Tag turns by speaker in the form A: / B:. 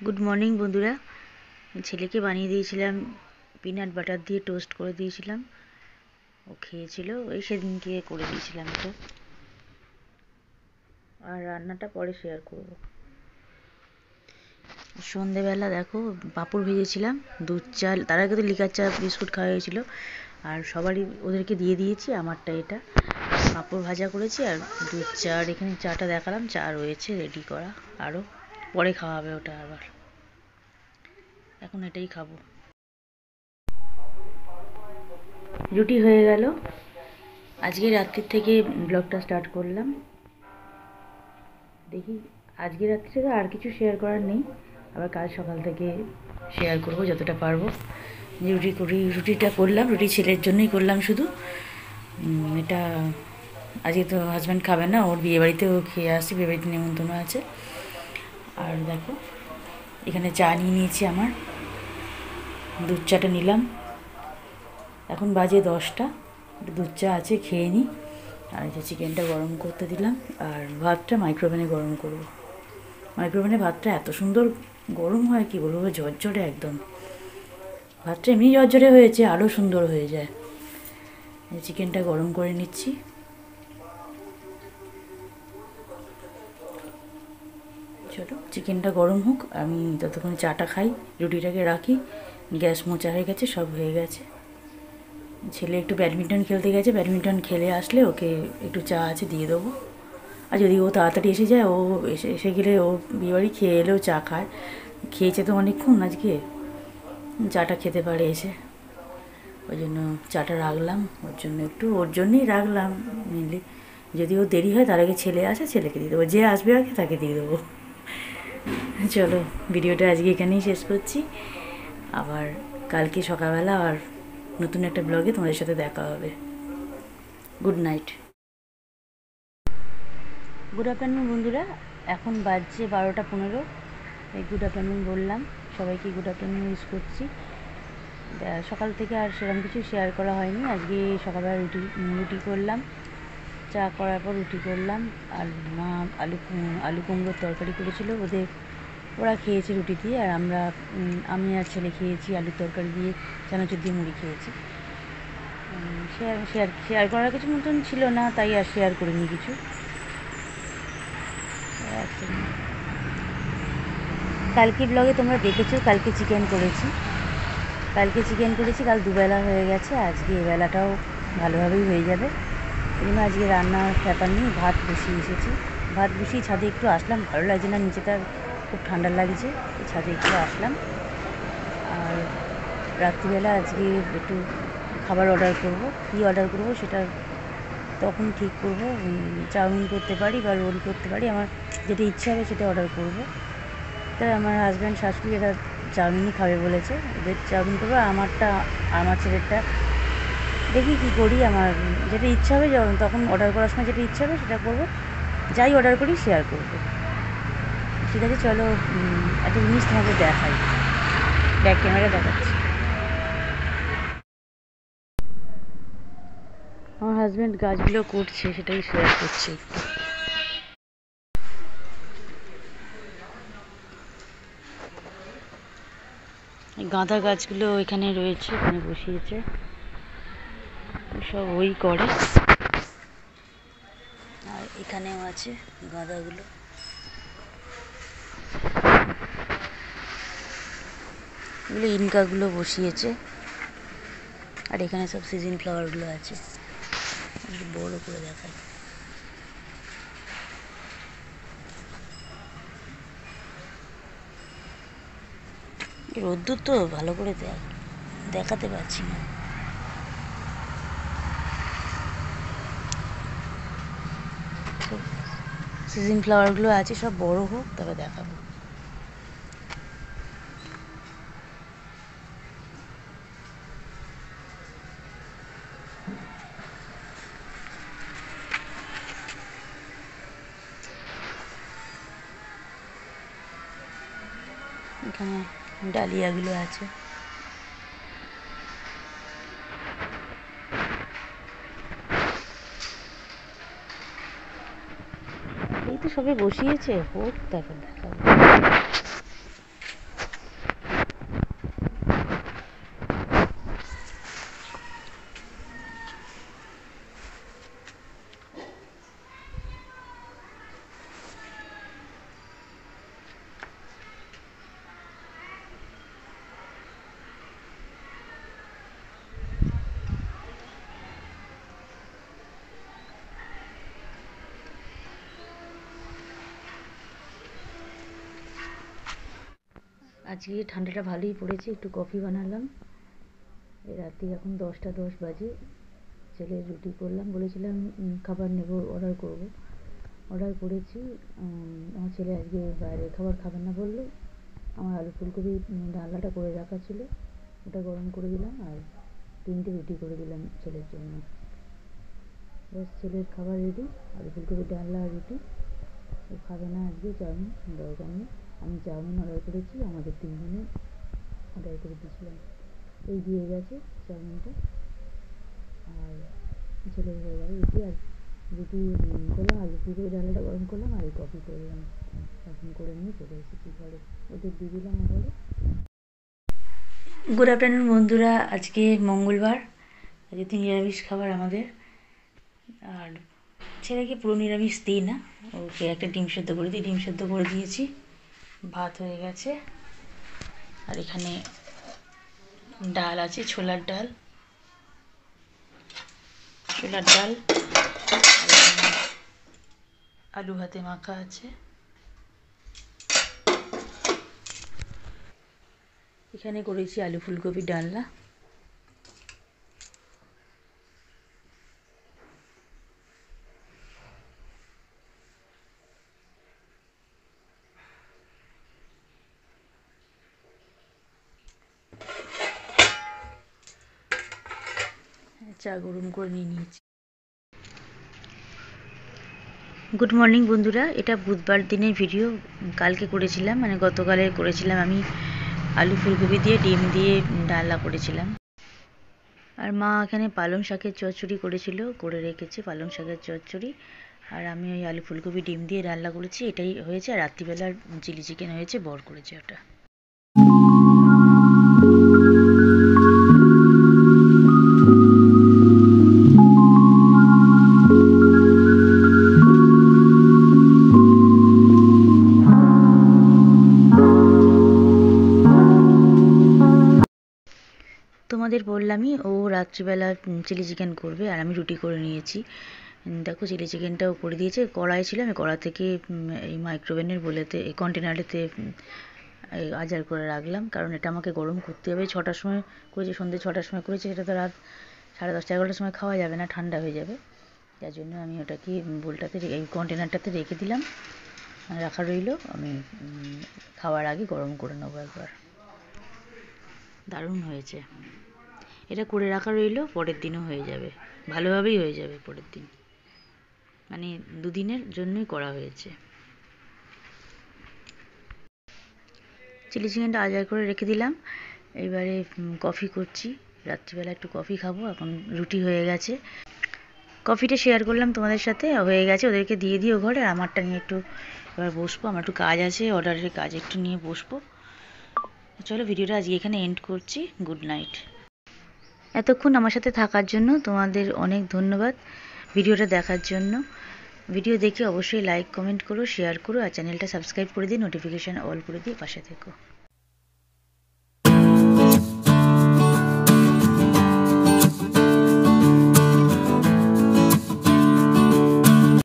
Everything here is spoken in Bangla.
A: গুড মর্নিং বন্ধুরা। ছেলেকে বানিয়ে দিয়েছিলাম, পিনাট বাটার দিয়ে টোস্ট করে দিয়েছিলাম, ও খেয়েছিল। ওই সেদিনকে করে দিয়েছিলাম তো, আর রান্নাটা পরে শেয়ার করব। সন্ধেবেলা দেখো পাঁপড় ভেজেছিলাম, দুধ চা, তার আগে তো লিকার চা বিস্কুট খাওয়া হয়েছিল, আর সবারই ওদেরকে দিয়ে দিয়েছি, আমারটা এটা। পাঁপড় ভাজা করেছি আর দুধ চা, আর এখানে চাটা দেখালাম, চা রয়েছে রেডি করা, আরও পরে খাওয়া হবে ওটা। আবার এখন এটাই খাবো। রুটি হয়ে গেল। আজকে রাত্রির থেকে ব্লগটা স্টার্ট করলাম। দেখি আজকে রাত্রি থেকে আর কিছু শেয়ার করার নেই, আবার কাল সকাল থেকে শেয়ার করব যতটা পারবো। যে রুটিটা করলাম, রুটি ছেলের জন্যই করলাম শুধু। এটা আজকে তো হাজব্যান্ড খাবে না, ওর বিয়েবাড়িতেও খেয়ে আসছি, বিয়েবাড়িতে নেমন্তন্ন আছে। আর দেখো এখানে চা নিয়ে নিয়েছি, আমার দুধ চাটা নিলাম। এখন বাজে 10টা, দুধ চা আছে, খেয়ে নিই। আর যে চিকেনটা গরম করতে দিলাম, আর ভাতটা মাইক্রোওভেনে গরম করব। মাইক্রোওভেনে ভাতটা এত সুন্দর গরম হয়, কি বলবো, ঝরঝরে একদম। ভাতটা এমনি ঝরঝরে হয়েছে, আরও সুন্দর হয়ে যায়। চিকেনটা গরম করে নিচ্ছি। চলো চিকেনটা গরম হোক, আমি ততক্ষণ চাটা খাই, রুটিটাকে রাখি। গ্যাস মোচা হয়ে গেছে, সব হয়ে গেছে। ছেলে একটু ব্যাডমিন্টন খেলতে গেছে, ব্যাডমিন্টন খেলে আসলে ওকে একটু চা আছে দিয়ে দেবো। আর যদি ও তাড়াতাড়ি এসে যায়, ও এসে গেলে ও বিয়েবাড়ি খেয়ে এলেও চা খায়, খেয়েছে তো অনেকক্ষণ আজকে, চাটা খেতে পারে এসে। ওই জন্য চাটা রাখলাম, ওর জন্যই রাখলাম মেনলি। যদি ও দেরি হয়, তার আগে ছেলে আসে, ছেলেকে দিয়ে দেবো, যে আসবে আগে তাকে দিয়ে দেবো। চলো ভিডিওটা আজকে এখানেই শেষ করছি। আবার কালকে সকালবেলা আর নতুন একটা ব্লগে তোমাদের সাথে দেখা হবে। Good night. গুড আফটারনুন বন্ধুরা, এখন বাজছে 12টা 15। এই গুড আফটারনুন বললাম, সবাইকে গুড আফটারনুন ইউজ করছি। সকাল থেকে আর সেরকম কিছু শেয়ার করা হয়নি। আজকে সকালবেলা রুটি করলাম, চা করার পর রুটি করলাম, আর মা আলু কুমড়োর তরকারি করেছিল, ওরা খেয়েছে রুটি দিয়ে, আর আমি আর ছেলে খেয়েছি আলুর তরকারি দিয়ে, চানাচুর দিয়ে মুড়ি খেয়েছি। শেয়ার করার কিছু মতন ছিল না, তাই আর শেয়ার করিনি কিছু। কালকে ব্লগে তোমরা দেখেছো, কালকে চিকেন করেছি, কাল দুবেলা হয়ে গেছে, আজকে এবেলাটাও ভালোভাবেই হয়ে যাবে। এই জন্য আজকে রান্নার ব্যাপার নেই, ভাত বসিয়ে ছাদে একটু আসলাম, ভালো লাগছে না, নিচেটা খুব ঠান্ডা লাগছে, ছাদে একটু আসলাম। আর রাত্রিবেলা আজকে একটু খাবার অর্ডার করব, কী অর্ডার করব সেটা তখন ঠিক করব। চাউমিন করতে পারি বা রোল করতে পারি, আমার যেটা ইচ্ছা হবে সেটা অর্ডার করব। তাই আমার হাজব্যান্ড শাশুড়ি এরা চাউমিনই খাবে বলেছে, ওদের চাউমিন করবো, আমার ছেলেরটা দেখি কী করি। আমার যেটা ইচ্ছা হবে তখন অর্ডার করার সময় যেটা ইচ্ছা হবে সেটা করবো, যাই অর্ডার করি শেয়ার করবো। ঠিক আছে, চলো একটা জিনিস তোমাকে দেখাই, ব্যাক ক্যামেরা দেখাচ্ছি। আমার হাজব্যান্ড গাছগুলো করছে, সেটাই শেয়ার করছি একটু। গাঁদা গাছগুলো এখানে রয়েছে, এখানে বসিয়েছে, সব ওই করে। আর এখানেও আছে গাঁদাগুলো, এগুলো ইনকাগুলো বসিয়েছে। আর এখানে সব সিজন ফ্লাওয়ারগুলো আছে, একটু বড় করে দেখায়। রোদ্দুর তো ভালো করে দেখাতে পারছি না। সিজন ফ্লাওয়ারগুলো আছে, সব বড় হোক তবে দেখাবো। এখানে ডালিয়াগুলো আছে, এই তো সবে বসিয়েছে, হোক তারপর দেখাবো। আজকে ঠান্ডাটা ভালোই পড়েছে, একটু কফি বানালাম। এই রাত্রি এখন 10টা 10 বাজে। ছেলের রুটি করলাম, বলেছিলাম খাবার নেব, অর্ডার করেছি। আমার ছেলে আজকে বাইরের খাবার খাবে না বললো। আমার আলু ফুলকপি ডালনাটা করে রাখা ছিল, ওটা গরম করে দিলাম আর 3টে রুটি করে দিলাম ছেলের জন্য। ব্যাস, ছেলের খাবার রেডি, আলু ফুলকপি ডালনা আর রুটি। ও খাবে না আজকে চাউমিন, দরকার নেই। আমি চাউমিন অর্ডার করেছি, আমাদের 3জনে অর্ডার করে দিয়েছিলাম। এই দিয়ে গেছে চাউমিনটা, আর ছেলের হয়ে গেল রুটি। আর রুটি করলাম, আলু ফুলকপি ডালনাটা গরম করলাম আর কফি করলাম। এখন করে নিয়ে চলে এসেছি ঘরে, ওদের দিয়ে দিলাম ঘরে। গুড আফটারনুন বন্ধুরা, আজকে মঙ্গলবার, আজকে নিরামিষ খাবার আমাদের। আর ছেলেকে পুরো নিরামিষ দিই না, ওকে একটা ডিম সেদ্ধ করে দিই, ডিম সেদ্ধ করে দিয়েছি। ভাত হয়ে গেছে, আর এখানে ডাল আছে, ছোলার ডাল, আলু ভাতে মাখা আছে। এখানে করেছি আলু ফুলকপি ডালনা। চা গরম করে নিয়েছি। গুড মর্নিং বন্ধুরা, এটা বুধবার দিনের ভিডিও। কালকে করেছিলাম, মানে গতকালে করেছিলাম আমি আলু ফুলকপি দিয়ে ডিম দিয়ে ডালনা করেছিলাম। আর মা এখানে পালং শাকের চচ্চড়ি করেছিল, করে রেখেছে পালং শাকের চচ্চড়ি। আর আমি ওই আলু ফুলকপি ডিম দিয়ে ডালনা করেছি, এটাই হয়েছে। আর রাত্রিবেলার চিলি চিকেন হয়েছে, বর করেছে ওটা। তোমাদের বললামই, ও রাত্রিবেলা চিলি চিকেন করবে আর আমি রুটি করে নিয়েছি। দেখো চিলি চিকেনটাও করে দিয়েছে। কড়াই ছিল, আমি কড়া থেকে এই মাইক্রোওভেনের বলেতে এই কন্টেনারেতে আজার করে রাখলাম, কারণ এটা আমাকে গরম করতে হবে। 6টার সময় করেছি, সন্ধ্যে 6টার সময় করেছি, সেটা তো রাত 10:30-11টার সময় খাওয়া যাবে না, ঠান্ডা হয়ে যাবে। যার জন্য আমি ওটাকে বোলটাতে এই কন্টেনারটাতে রেখে দিলাম, রাখা রইল। আমি খাওয়ার আগে গরম করে নেবো একবার। দারুণ হয়েছে, এটা করে রাখা রইল, পরের দিনও হয়ে যাবে, ভালোভাবেই হয়ে যাবে পরের দিন। মানে 2 দিনের জন্যই করা হয়েছে। চিলি চিকেনটা আজার করে রেখে দিলাম। এবারে কফি করছি, রাত্রিবেলা একটু কফি খাবো। এখন রুটি হয়ে গেছে, কফিটা শেয়ার করলাম তোমাদের সাথে, হয়ে গেছে। ওদেরকে দিয়ে দিও ঘরে, আর আমারটা নিয়ে একটু এবার বসবো। আমার একটু কাজ আছে, অর্ডারের কাজ একটু নিয়ে বসবো। চলো ভিডিওটা আজকে এখানে এন্ড করছি। Good night. এতক্ষণ আমার সাথে থাকার জন্য তোমাদের অনেক ধন্যবাদ, ভিডিওটা দেখার জন্য। ভিডিও দেখে অবশ্যই লাইক কমেন্ট করো, শেয়ার করো, আর চ্যানেলটা সাবস্ক্রাইব করে দিয়ে নোটিফিকেশান অল করে দিয়ে পাশে থেকো।